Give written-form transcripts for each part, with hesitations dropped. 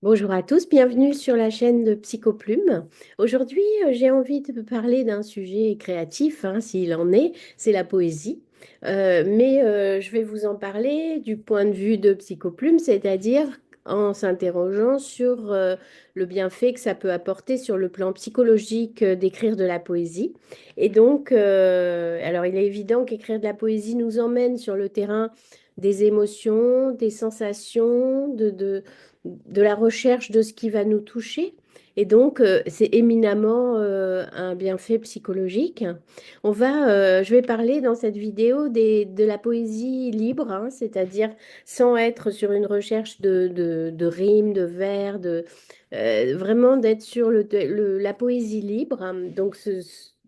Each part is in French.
Bonjour à tous, bienvenue sur la chaîne de Psychoplume. Aujourd'hui, j'ai envie de parler d'un sujet créatif, s'il en est, c'est la poésie. Mais je vais vous en parler du point de vue de Psychoplume, c'est-à-dire en s'interrogeant sur le bienfait que ça peut apporter sur le plan psychologique d'écrire de la poésie. Et donc, alors il est évident qu'écrire de la poésie nous emmène sur le terrain des émotions, des sensations, de la recherche de ce qui va nous toucher. Et donc, c'est éminemment un bienfait psychologique. Je vais parler dans cette vidéo de la poésie libre, c'est-à-dire sans être sur une recherche de rimes, de vers, vraiment d'être sur la poésie libre, donc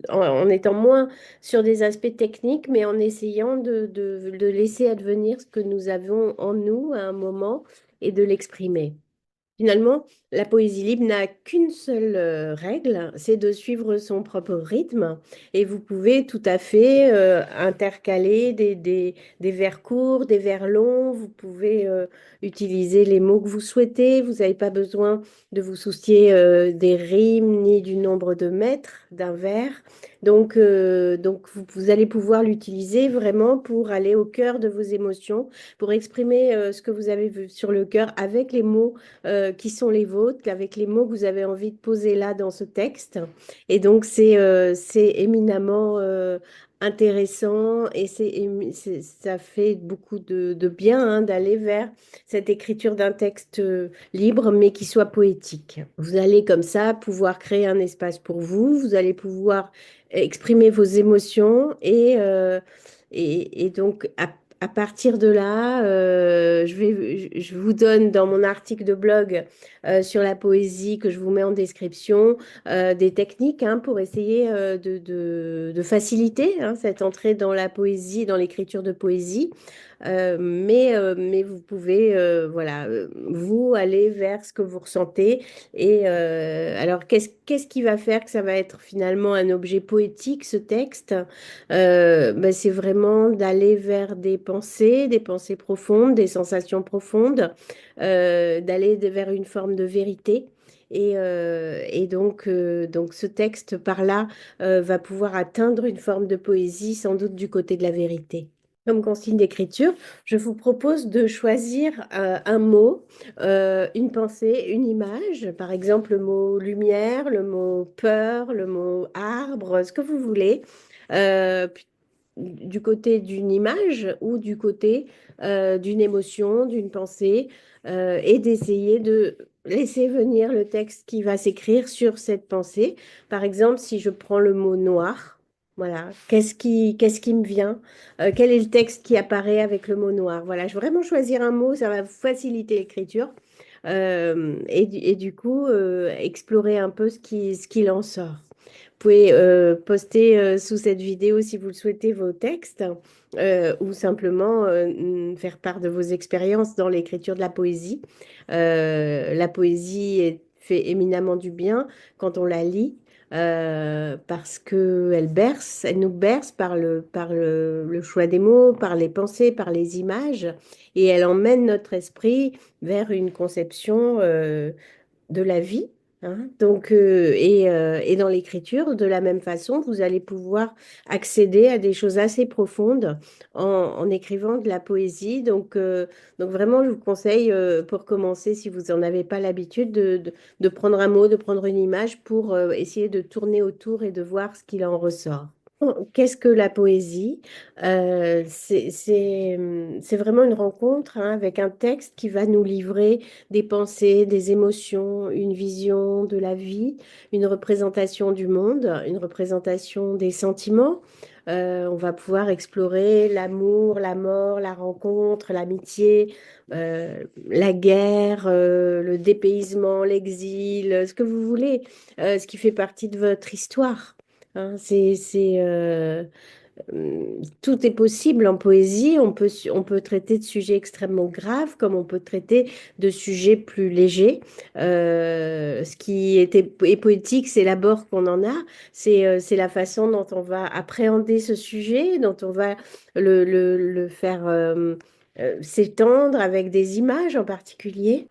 en étant moins sur des aspects techniques, mais en essayant de laisser advenir ce que nous avons en nous à un moment et de l'exprimer. Finalement, la poésie libre n'a qu'une seule règle, c'est de suivre son propre rythme. Et vous pouvez tout à fait intercaler des vers courts, des vers longs. Vous pouvez utiliser les mots que vous souhaitez. Vous n'avez pas besoin de vous soucier des rimes ni du nombre de mètres d'un vers. Donc vous allez pouvoir l'utiliser vraiment pour aller au cœur de vos émotions, pour exprimer ce que vous avez vu sur le cœur avec les mots qui sont les vôtres, avec les mots que vous avez envie de poser là dans ce texte. Et donc, c'est éminemment intéressant et ça fait beaucoup de bien d'aller vers cette écriture d'un texte libre, mais qui soit poétique. Vous allez comme ça pouvoir créer un espace pour vous, vous allez pouvoir exprimer vos émotions et donc à partir de là, je vous donne dans mon article de blog sur la poésie que je vous mets en description des techniques pour essayer de faciliter cette entrée dans la poésie, dans l'écriture de poésie. Mais vous pouvez, voilà, vous aller vers ce que vous ressentez. Et alors, qu'est-ce qui va faire que ça va être finalement un objet poétique, ce texte? Ben, c'est vraiment d'aller vers des pensées profondes, des sensations profondes, d'aller vers une forme de vérité. Et donc ce texte par là va pouvoir atteindre une forme de poésie, sans doute du côté de la vérité. Comme consigne d'écriture, je vous propose de choisir un mot, une pensée, une image, par exemple le mot lumière, le mot peur, le mot arbre, ce que vous voulez, du côté d'une image ou du côté d'une émotion, d'une pensée, et d'essayer de laisser venir le texte qui va s'écrire sur cette pensée. Par exemple, si je prends le mot noir, voilà, qu'est-ce qui me vient? Quel est le texte qui apparaît avec le mot noir? Voilà, je vais vraiment choisir un mot, ça va faciliter l'écriture. Et du coup, explorer un peu ce qu'il en sort. Vous pouvez poster sous cette vidéo si vous le souhaitez vos textes ou simplement faire part de vos expériences dans l'écriture de la poésie. La poésie fait éminemment du bien quand on la lit parce elle nous berce par le choix des mots, par les pensées, par les images et elle emmène notre esprit vers une conception de la vie. Et dans l'écriture, de la même façon, vous allez pouvoir accéder à des choses assez profondes en écrivant de la poésie. Donc vraiment, je vous conseille, pour commencer, si vous n'en avez pas l'habitude, de prendre un mot, de prendre une image pour essayer de tourner autour et de voir ce qu'il en ressort. Qu'est-ce que la poésie? C'est vraiment une rencontre avec un texte qui va nous livrer des pensées, des émotions, une vision de la vie, une représentation du monde, une représentation des sentiments. On va pouvoir explorer l'amour, la mort, la rencontre, l'amitié, la guerre, le dépaysement, l'exil, ce que vous voulez, ce qui fait partie de votre histoire. Tout est possible en poésie. On peut traiter de sujets extrêmement graves comme on peut traiter de sujets plus légers. Ce qui est poétique, c'est l'abord qu'on en a. C'est la façon dont on va appréhender ce sujet, dont on va le faire s'étendre avec des images en particulier.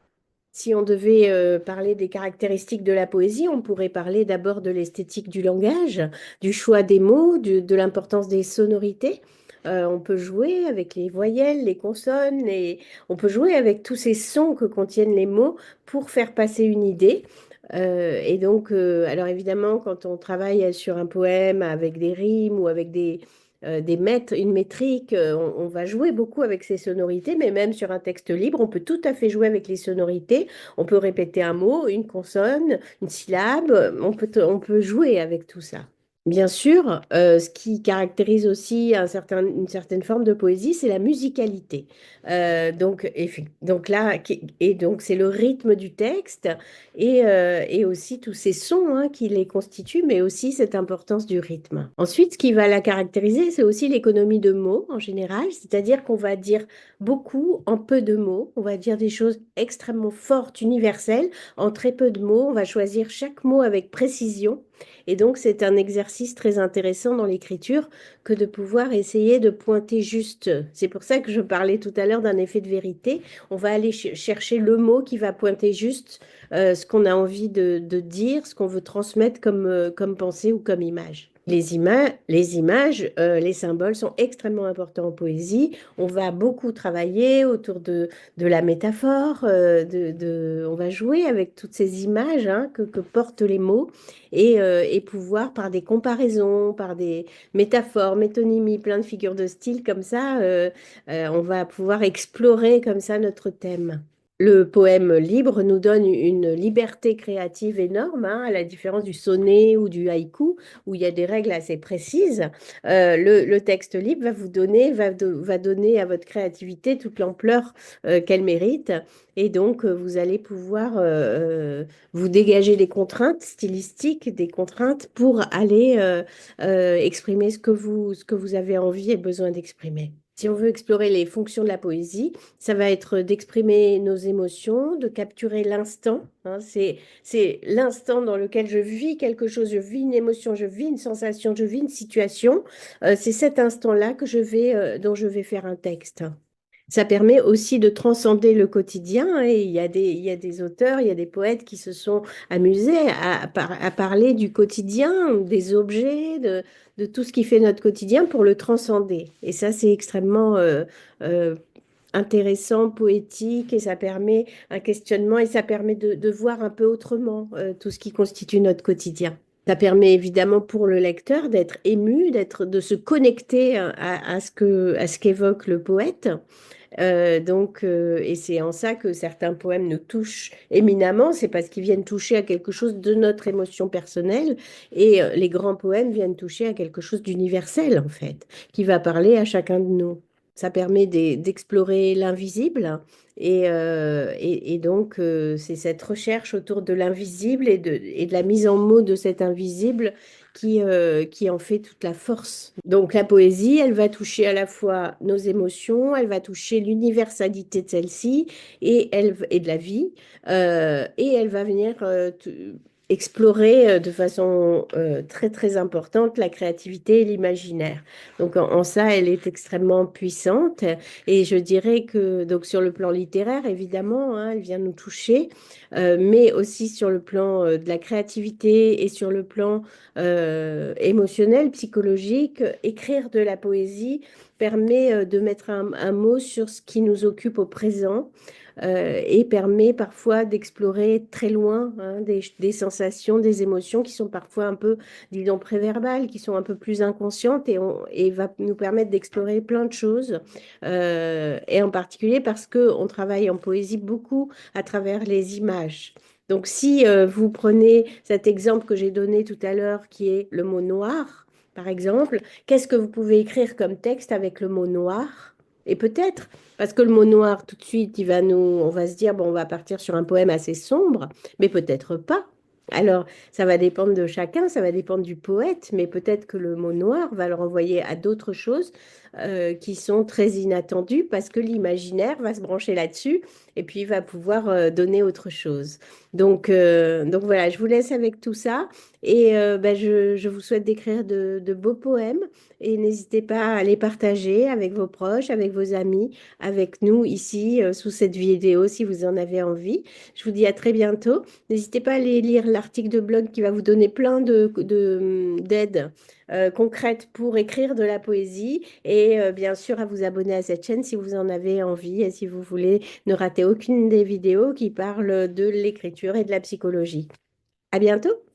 Si on devait parler des caractéristiques de la poésie, on pourrait parler d'abord de l'esthétique du langage, du choix des mots, de l'importance des sonorités. On peut jouer avec les voyelles, les consonnes, on peut jouer avec tous ces sons que contiennent les mots pour faire passer une idée. Alors évidemment, quand on travaille sur un poème avec des rimes ou avec une métrique, on va jouer beaucoup avec ces sonorités, mais même sur un texte libre, on peut tout à fait jouer avec les sonorités. On peut répéter un mot, une consonne, une syllabe, on peut jouer avec tout ça. Bien sûr, ce qui caractérise aussi une certaine forme de poésie, c'est la musicalité. Donc là, et donc c'est le rythme du texte et aussi tous ces sons hein, qui les constituent, mais aussi cette importance du rythme. Ensuite, ce qui va la caractériser, c'est aussi l'économie de mots en général, c'est-à-dire qu'on va dire beaucoup en peu de mots, on va dire des choses extrêmement fortes, universelles, en très peu de mots, on va choisir chaque mot avec précision. Et donc, c'est un exercice très intéressant dans l'écriture que de pouvoir essayer de pointer juste. C'est pour ça que je parlais tout à l'heure d'un effet de vérité. On va aller chercher le mot qui va pointer juste ce qu'on a envie de dire, ce qu'on veut transmettre comme pensée ou comme image. Les images, les symboles sont extrêmement importants en poésie. On va beaucoup travailler autour de la métaphore, on va jouer avec toutes ces images hein, que portent les mots et pouvoir, par des comparaisons, par des métaphores, métonymies, plein de figures de style comme ça, on va pouvoir explorer comme ça notre thème. Le poème libre nous donne une liberté créative énorme, hein, à la différence du sonnet ou du haïku, où il y a des règles assez précises. Le texte libre va donner à votre créativité toute l'ampleur qu'elle mérite. Et donc, vous allez pouvoir vous dégager des contraintes stylistiques, des contraintes pour aller exprimer ce que vous avez envie et besoin d'exprimer. Si on veut explorer les fonctions de la poésie, ça va être d'exprimer nos émotions, de capturer l'instant. Hein. C'est l'instant dans lequel je vis quelque chose, je vis une émotion, je vis une sensation, je vis une situation. C'est cet instant-là dont je vais faire un texte. Ça permet aussi de transcender le quotidien. Hein, et il y a des auteurs, il y a des poètes qui se sont amusés à parler du quotidien, des objets, de tout ce qui fait notre quotidien pour le transcender. Et ça, c'est extrêmement euh, intéressant, poétique, et ça permet un questionnement et ça permet de voir un peu autrement tout ce qui constitue notre quotidien. Ça permet évidemment pour le lecteur d'être ému, de se connecter à ce qu'évoque le poète. Et c'est en ça que certains poèmes nous touchent éminemment, c'est parce qu'ils viennent toucher à quelque chose de notre émotion personnelle, et les grands poèmes viennent toucher à quelque chose d'universel, en fait, qui va parler à chacun de nous. Ça permet d'explorer l'invisible, et donc c'est cette recherche autour de l'invisible et de la mise en mots de cet invisible qui en fait toute la force. Donc la poésie, elle va toucher à la fois nos émotions, elle va toucher l'universalité de celle-ci et de la vie, et elle va venir explorer de façon très très importante la créativité et l'imaginaire. Donc en ça, elle est extrêmement puissante et je dirais que donc sur le plan littéraire, évidemment, hein, elle vient nous toucher, mais aussi sur le plan de la créativité et sur le plan émotionnel, psychologique. Écrire de la poésie permet de mettre un mot sur ce qui nous occupe au présent et permet parfois d'explorer très loin hein, des sensations, des émotions qui sont parfois un peu, disons, préverbales, qui sont un peu plus inconscientes et va nous permettre d'explorer plein de choses. Et en particulier parce qu'on travaille en poésie beaucoup à travers les images. Donc, si vous prenez cet exemple que j'ai donné tout à l'heure, qui est le mot noir, par exemple, qu'est-ce que vous pouvez écrire comme texte avec le mot noir? Et peut-être, parce que le mot noir, tout de suite, on va se dire, bon, on va partir sur un poème assez sombre, mais peut-être pas. Alors, ça va dépendre de chacun, ça va dépendre du poète, mais peut-être que le mot noir va le renvoyer à d'autres choses qui sont très inattendues parce que l'imaginaire va se brancher là-dessus et puis il va pouvoir donner autre chose. Donc voilà, je vous laisse avec tout ça et ben, je vous souhaite d'écrire de beaux poèmes et n'hésitez pas à les partager avec vos proches, avec vos amis, avec nous ici sous cette vidéo si vous en avez envie. Je vous dis à très bientôt. N'hésitez pas à aller lire l'article de blog qui va vous donner plein d'aides concrètes pour écrire de la poésie et bien sûr à vous abonner à cette chaîne si vous en avez envie et si vous voulez ne rater aucune des vidéos qui parlent de l'écriture et de la psychologie. À bientôt!